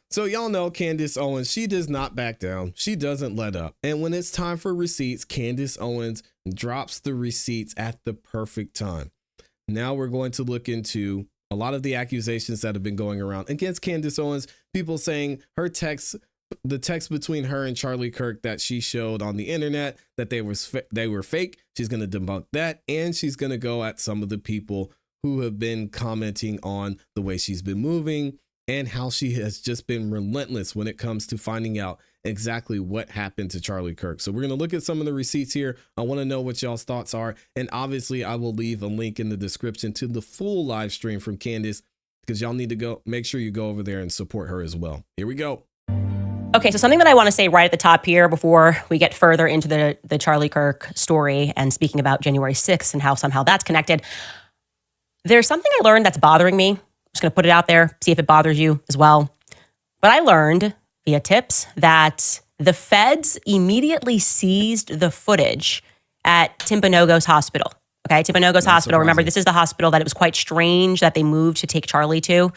So y'all know Candace Owens, she does not back down. She doesn't let up. And when it's time for receipts, Candace Owens drops the receipts at the perfect time. Now we're going to look into a lot of the accusations that have been going around against Candace Owens. People saying her text, the text between her and Charlie Kirk that she showed on the internet, that they were fake. She's going to debunk that. And she's going to go at some of the people who have been commenting on the way she's been moving and how she has just been relentless when it comes to finding out exactly what happened to Charlie Kirk. So we're going to look at some of the receipts here. I want to know what y'all's thoughts are. And obviously I will leave a link in the description to the full live stream from Candace, because y'all need to make sure you go over there and support her as well. Here we go. Okay, so something that I want to say right at the top here before we get further into the Charlie Kirk story and speaking about January 6th and how somehow that's connected. There's something I learned that's bothering me. I'm just going to put it out there, see if it bothers you as well. But I learned via tips that the feds immediately seized the footage at Timpanogos Hospital. Okay, Timpanogos Hospital. Remember, this is the hospital that it was quite strange that they moved to take Charlie to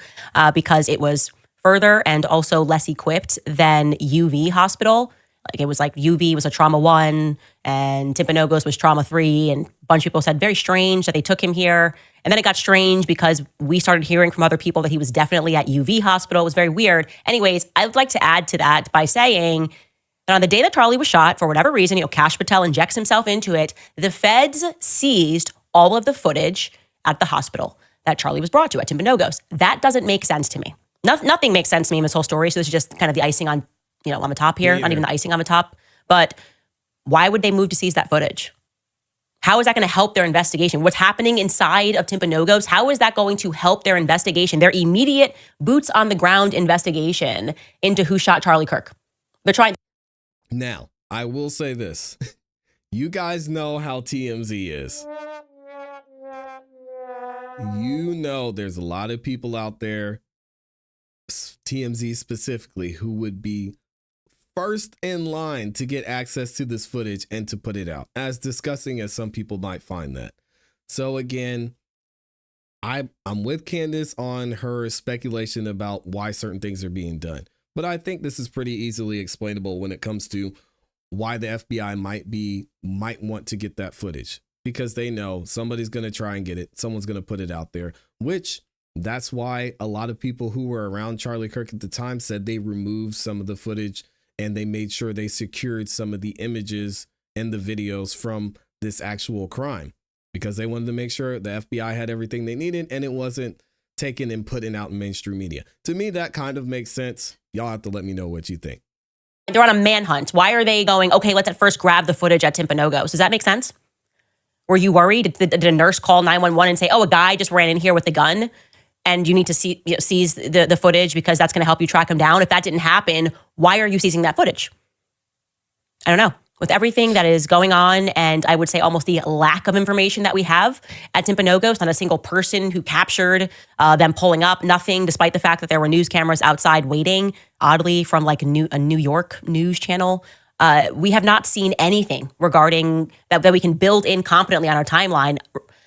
because it was further and also less equipped than UV Hospital. Like it was like UV was a trauma 1 and Timpanogos was trauma 3. And a bunch of people said very strange that they took him here. And then it got strange because we started hearing from other people that he was definitely at UV Hospital. It was very weird. Anyways, I would like to add to that by saying that on the day that Charlie was shot, for whatever reason, Kash Patel injects himself into it, the feds seized all of the footage at the hospital that Charlie was brought to at Timpanogos. That doesn't make sense to me. Nothing makes sense to me in this whole story. So this is just kind of the icing on, on the top here. Not even the icing on the top. But why would they move to seize that footage? How is that going to help their investigation? What's happening inside of Timpanogos? How is that going to help their investigation, their immediate boots on the ground investigation into who shot Charlie Kirk? They're trying. Now, I will say this. You guys know how TMZ is. You know there's a lot of people out there, TMZ specifically, who would be first in line to get access to this footage and to put it out, as disgusting as some people might find that. So again, I'm with Candace on her speculation about why certain things are being done. But I think this is pretty easily explainable when it comes to why the FBI might want to get that footage, because they know somebody's going to try and get it. Someone's going to put it out there, which that's why a lot of people who were around Charlie Kirk at the time said they removed some of the footage and they made sure they secured some of the images and the videos from this actual crime, because they wanted to make sure the FBI had everything they needed and it wasn't taken and put out in mainstream media. To me, that kind of makes sense. Y'all have to let me know what you think. They're on a manhunt. Why are they going, okay, let's at first grab the footage at Timpanogos? Does that make sense? Were you worried? Did a nurse call 911 and say, oh, a guy just ran in here with a gun and you need to seize the footage because that's going to help you track him down? If that didn't happen, why are you seizing that footage? I don't know. With everything that is going on, and I would say almost the lack of information that we have at Timpanogos, not a single person who captured them pulling up, nothing, despite the fact that there were news cameras outside waiting, oddly, from like a New York news channel. We have not seen anything regarding that we can build in competently on our timeline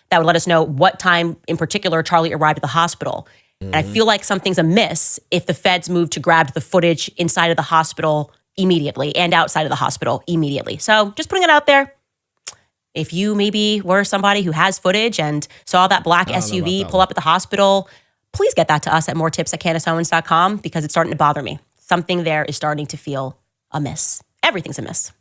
that would let us know what time in particular Charlie arrived at the hospital. And I feel like something's amiss if the feds move to grab the footage inside of the hospital immediately and outside of the hospital immediately. So just putting it out there. If you maybe were somebody who has footage and saw that black SUV pull up at the hospital, please get that to us at moretips@CandaceOwens.com, because it's starting to bother me. Something there is starting to feel amiss. Everything's amiss.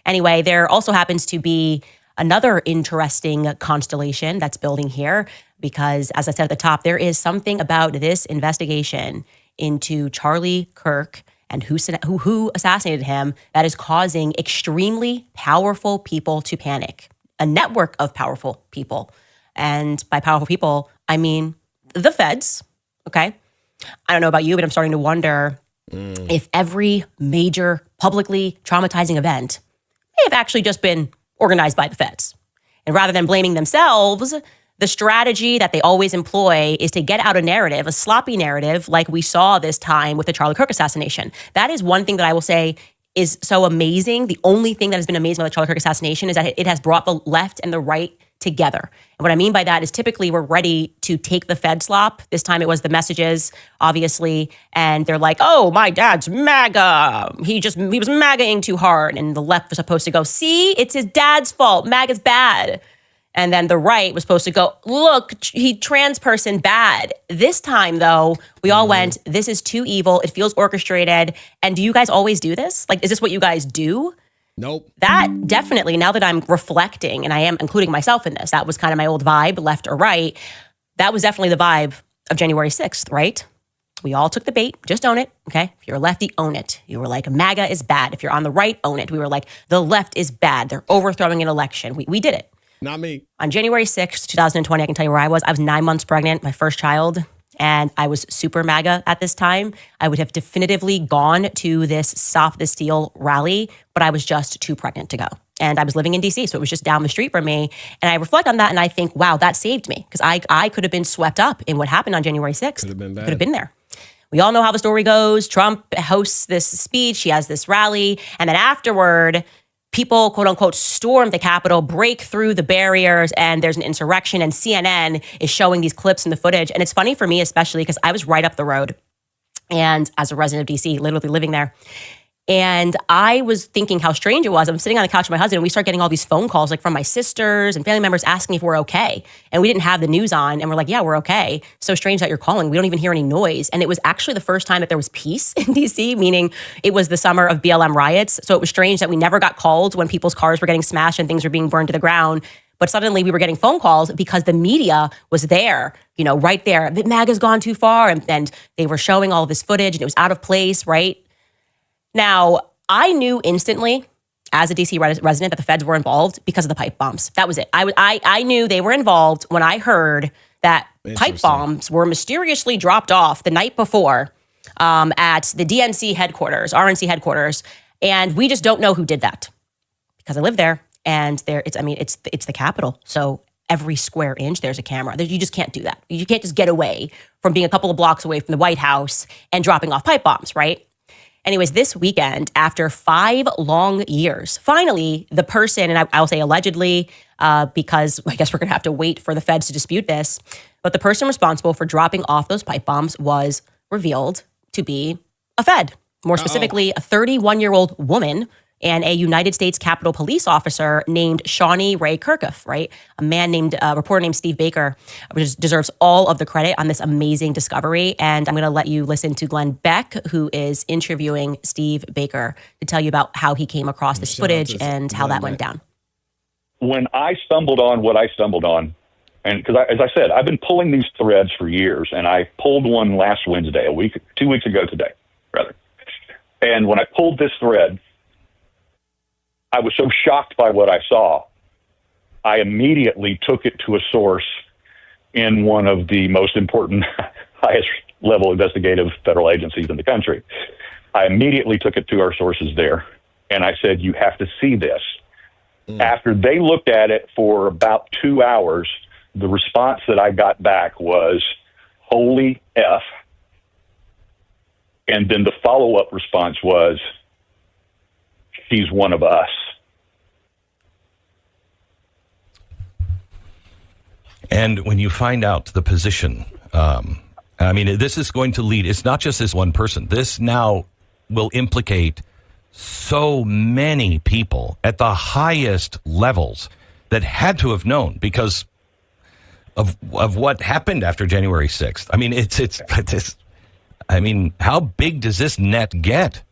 Anyway, there also happens to be another interesting constellation that's building here, because as I said at the top, there is something about this investigation into Charlie Kirk and who assassinated him that is causing extremely powerful people to panic. A network of powerful people. And by powerful people, I mean the feds, okay? I don't know about you, but I'm starting to wonder if every major publicly traumatizing event may have actually just been organized by the feds. And rather than blaming themselves, the strategy that they always employ is to get out a narrative, a sloppy narrative, like we saw this time with the Charlie Kirk assassination. That is one thing that I will say is so amazing. The only thing that has been amazing about the Charlie Kirk assassination is that it has brought the left and the right together. And what I mean by that is typically we're ready to take the Fed slop. This time it was the messages, obviously. And they're like, oh, my dad's MAGA. He was MAGAing too hard. And the left was supposed to go, see, it's his dad's fault. MAGA's bad. And then the right was supposed to go, look, he trans person bad. This time, though, we all went, this is too evil. It feels orchestrated. And do you guys always do this? Like, is this what you guys do? Nope. That definitely, now that I'm reflecting, and I am including myself in this, that was kind of my old vibe, left or right. That was definitely the vibe of January 6th, right? We all took the bait. Just own it, okay? If you're a lefty, own it. You were like, MAGA is bad. If you're on the right, own it. We were like, the left is bad. They're overthrowing an election. We did it. Not me. On January 6th, 2020, I can tell you where I was. I was 9 months pregnant, my first child, and I was super MAGA at this time. I would have definitively gone to this Stop the Steal rally, but I was just too pregnant to go. And I was living in DC, so it was just down the street from me. And I reflect on that and I think, wow, that saved me, because I could have been swept up in what happened on January 6th. Could have been bad. Could have been there. We all know how the story goes. Trump hosts this speech, he has this rally, and then afterward, people, quote unquote, storm the Capitol, break through the barriers, and there's an insurrection, and CNN is showing these clips and the footage. And it's funny for me, especially because I was right up the road, and as a resident of DC, literally living there. And I was thinking how strange it was. I'm sitting on the couch with my husband, and we start getting all these phone calls, like from my sisters and family members asking if we're okay. And we didn't have the news on, and we're like, yeah, we're okay. So strange that you're calling. We don't even hear any noise. And it was actually the first time that there was peace in DC, meaning it was the summer of BLM riots. So it was strange that we never got called when people's cars were getting smashed and things were being burned to the ground. But suddenly we were getting phone calls because the media was there, right there. MAGA's gone too far. And they were showing all of this footage, and it was out of place, right? Now, I knew instantly as a DC resident that the feds were involved because of the pipe bombs. That was it. I knew they were involved when I heard that pipe bombs were mysteriously dropped off the night before at the DNC headquarters, RNC headquarters, and we just don't know who did that because I live there, and it's the Capitol, so every square inch there's a camera. You just can't do that. You can't just get away from being a couple of blocks away from the White House and dropping off pipe bombs, right? Anyways, this weekend, after 5 long years, finally, the person, and I'll say allegedly, because I guess we're going to have to wait for the feds to dispute this, but the person responsible for dropping off those pipe bombs was revealed to be a Fed. More specifically, a 31-year-old woman and a United States Capitol Police officer named Charlie Kirk, right? A reporter named Steve Baker, which deserves all of the credit on this amazing discovery. And I'm going to let you listen to Glenn Beck, who is interviewing Steve Baker, to tell you about how he came across this footage and how that went down. When I stumbled on what I stumbled on, and because as I said, I've been pulling these threads for years, and I pulled one last Wednesday, 2 weeks ago today, rather. And when I pulled this thread, I was so shocked by what I saw, I immediately took it to a source in one of the most important, highest level investigative federal agencies in the country. I immediately took it to our sources there, and I said, you have to see this. After they looked at it for about 2 hours, the response that I got back was, holy F. And then the follow-up response was, she's one of us. And when you find out the position, this is going to lead, it's not just this one person. This now will implicate so many people at the highest levels that had to have known because of what happened after January 6th. I mean, how big does this net get?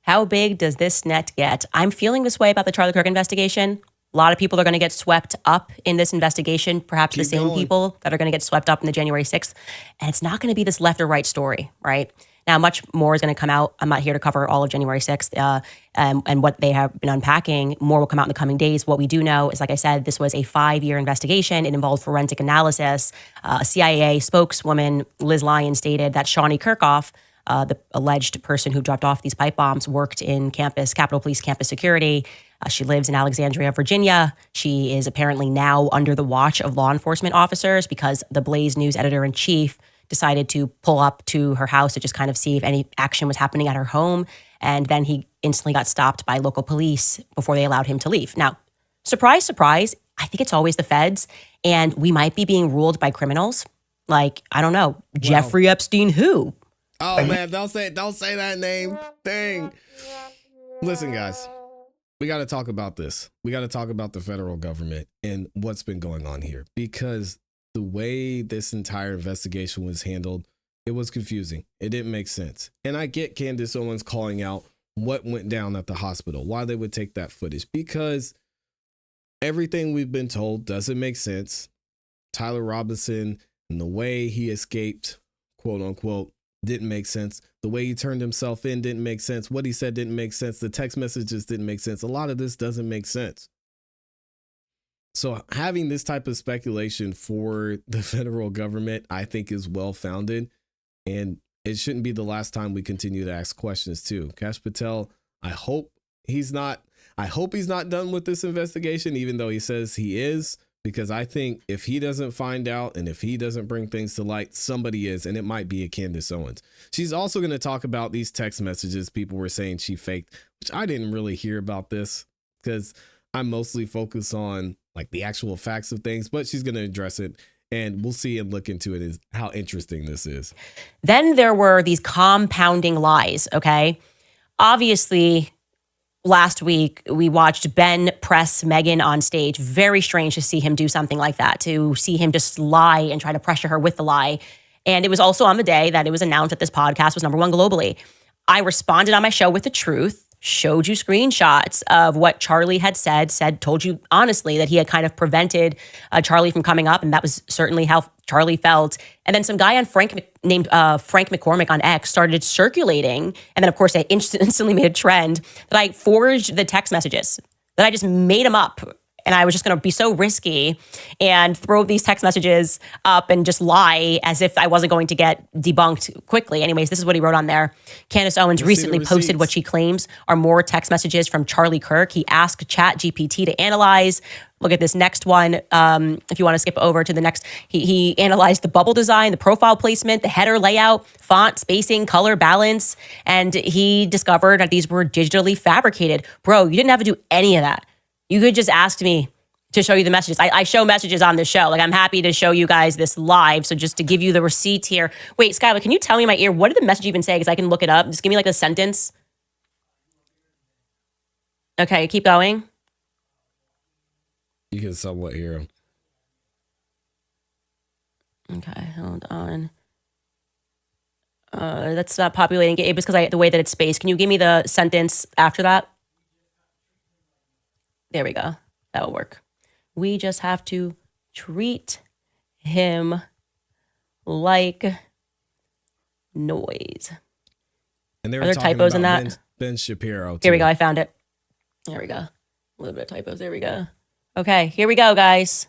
How big does this net get? I'm feeling this way about the Charlie Kirk investigation. A lot of people are going to get swept up in this investigation, perhaps the same people that are going to get swept up in the January 6th. And it's not going to be this left or right story, right? Now, much more is going to come out. I'm not here to cover all of January 6th and what they have been unpacking. More will come out in the coming days. What we do know is, like I said, this was a 5-year investigation. It involved forensic analysis. A CIA spokeswoman, Liz Lyons, stated that Charlie Kirk, the alleged person who dropped off these pipe bombs, worked in Capitol Police campus security. She lives in Alexandria, Virginia. She is apparently now under the watch of law enforcement officers because the Blaze News editor-in-chief decided to pull up to her house to just kind of see if any action was happening at her home. And then he instantly got stopped by local police before they allowed him to leave. Now, surprise, surprise, I think it's always the feds, and we might be being ruled by criminals. Like, I don't know, Jeffrey Epstein who? Oh man, don't say that name. Dang. Listen, guys, we got to talk about this. We got to talk about the federal government and what's been going on here, because the way this entire investigation was handled, it was confusing. It didn't make sense. And I get Candace Owens calling out what went down at the hospital, why they would take that footage, because everything we've been told doesn't make sense. Tyler Robinson and the way he escaped, quote unquote, didn't make sense. The way he turned himself in didn't make sense. What he said didn't make sense. The text messages didn't make sense. A lot of this doesn't make sense. So having this type of speculation for the federal government, I think, is well founded, and it shouldn't be the last time we continue to ask questions too. Kash Patel, I hope he's not done with this investigation, even though he says he is, because I think if he doesn't find out and if he doesn't bring things to light, somebody is, and it might be a Candace Owens. She's also going to talk about these text messages people were saying she faked, which I didn't really hear about this because I'm mostly focused on like the actual facts of things, but she's going to address it, and we'll see and look into it, is how interesting this is. Then there were these compounding lies, okay? Obviously, last week, we watched Ben press Meghan on stage. Very strange to see him do something like that, to see him just lie and try to pressure her with the lie. And it was also on the day that it was announced that this podcast was #1 globally. I responded on my show with the truth, showed you screenshots of what Charlie had said, told you honestly that he had kind of prevented Charlie from coming up, and that was certainly how Charlie felt. And then some guy named Frank McCormick on X started circulating, and then of course they instantly made a trend that I forged the text messages, that I just made them up. And I was just going to be so risky and throw these text messages up and just lie as if I wasn't going to get debunked quickly. Anyways, this is what he wrote on there. Candace Owens recently posted what she claims are more text messages from Charlie Kirk. He asked ChatGPT to analyze. Look at this next one. If you want to skip over to the next, he analyzed the bubble design, the profile placement, the header layout, font, spacing, color, balance, and he discovered that these were digitally fabricated. Bro, you didn't have to do any of that. You could just ask me to show you the messages. I show messages on this show. Like, I'm happy to show you guys this live. So just to give you the receipts here. Wait, Skylar, can you tell me in my ear, what did the message even say? Because I can look it up. Just give me like a sentence. Okay, keep going. You can somewhat hear him. Okay, hold on. That's not populating. It was because the way that it's spaced. Can you give me the sentence after that? There we go. That will work. We just have to treat him like noise. And there are there typos in that? Ben Shapiro. Too. Here we go. I found it. There we go. A little bit of typos. There we go. Okay, here we go, guys.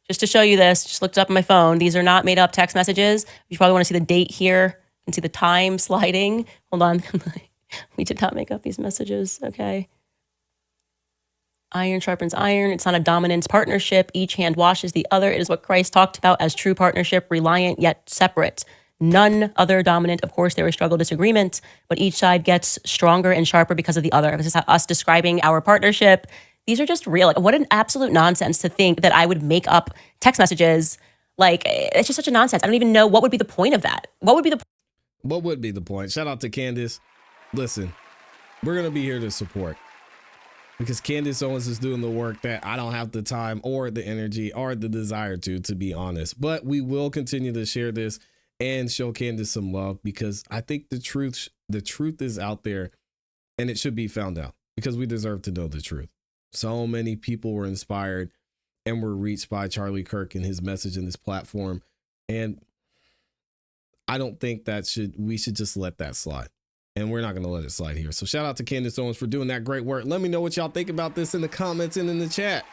Just to show you this, just looked it up on my phone. These are not made up text messages. You probably want to see the date here. You can see the time sliding. Hold on. We did not make up these messages. Okay. Iron sharpens iron. It's not a dominance partnership. Each hand washes the other. It is what Christ talked about as true partnership, reliant yet separate. None other dominant. Of course, there is struggle, disagreement, but each side gets stronger and sharper because of the other. This is us describing our partnership. These are just real. Like, what an absolute nonsense to think that I would make up text messages. Like, it's just such a nonsense. I don't even know what would be the point of that. What would be the point? Shout out to Candace. Listen, we're going to be here to support. Because Candace Owens is doing the work that I don't have the time or the energy or the desire to be honest. But we will continue to share this and show Candace some love, because I think the truth is out there, and it should be found out, because we deserve to know the truth. So many people were inspired and were reached by Charlie Kirk and his message and his platform. And I don't think we should just let that slide. And we're not going to let it slide here. So shout out to Candace Owens for doing that great work. Let me know what y'all think about this in the comments and in the chat.